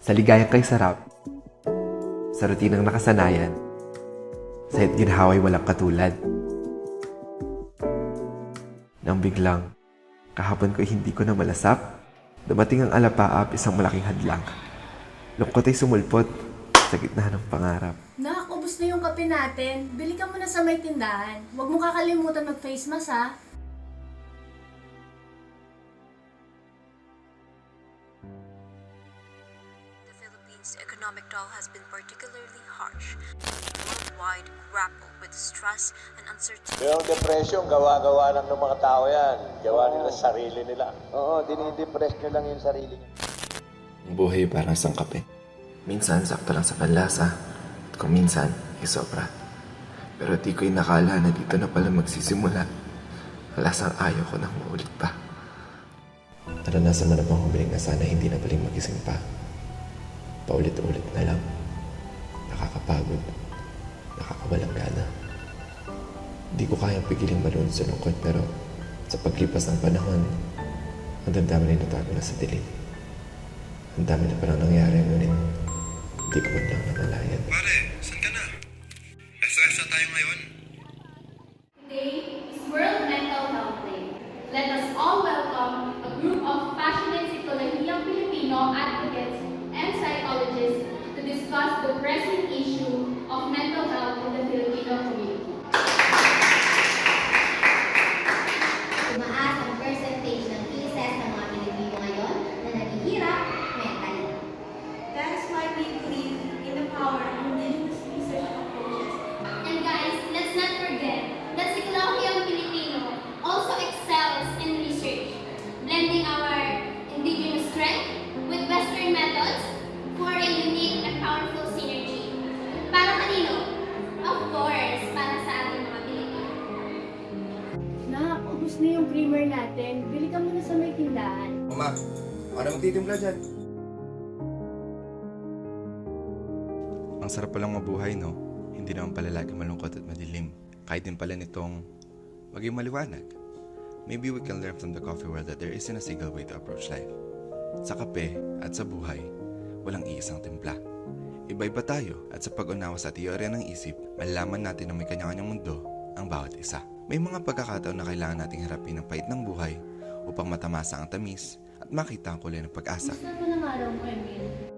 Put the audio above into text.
Sa ligayang kay sarap, sa rutinang nakasanayan, sa ginhaway walang katulad. Nang biglang, kahapon ko hindi ko na malasap, dumating ang alapaap, isang malaking hadlang. Lungkot ay sumulpot sa gitna ng pangarap. Nak, ubos na yung kape natin. Bili ka muna sa may tindahan. Huwag mo kakalimutan mag-face mask, ha? The Philippines' economic toll has been particularly harsh. Worldwide grapple with stress and uncertainty. Yung depression, gawa-gawa lang ng mga tao yan. Gawa nila sa sarili nila. Oo, dinidepress nyo lang yung sarili nyo. Ang buhay parang isang kape. Minsan, sakto lang sa panlasa. At kung minsan, ay sobra. Pero di ko inakala na dito na pala magsisimula. Lasang ayaw ko nang maulit pa. Naranasan mo na bang humiling na sana hindi na baling magising pa? Paulit-ulit na lang. Nakakapagod. Nakakawalang gana. Di ko kayang pigiling malunod sa lungkot, pero sa paglipas ng panahon, ang damdamin ay natago na sa dilim. Ang dami na parang nangyari, ngunit hindi ko man lang namalayan. Pare, saan ka na? SOS na tayo ngayon. Today is World Mental Health Day. Let us all welcome a group of passionate psikologiyang Filipino advocates and psychologists to discuss the pressing issue of mental health in the Filipino community. Tumaas ang percentage ng cases ng mga Pilipino ngayon na naghihirap mentally. That is why we believe in the power of indigenous research approaches. And guys, let's not forget that Psikolohiyang Filipino also excels in research, blending our indigenous strength with Western methods for a unique and powerful synergy. Para kanino? Of course, para sa ating mga Pilipino. Nak, ubos na yung creamer natin. Bili ka muna sa may tindahan. Ma, ano magtitimpla dyan? Ang sarap palang mabuhay, no? Hindi naman pala lagi malungkot at madilim. Kahit din pala nitong maging maliwanag. Maybe we can learn from the coffee world that there isn't a single way to approach life. Sa kape at sa buhay, walang iisang timpla. Iba-iba tayo at sa pag-unawa sa teorya ng isip, malalaman natin na may kanya-kanyang mundo ang bawat isa. May mga pagkakataon na kailangan nating harapin ang pait ng buhay upang matamasa ang tamis at makita ang kulay ng pag-asa. Gusto mo ng araw mo, Emil?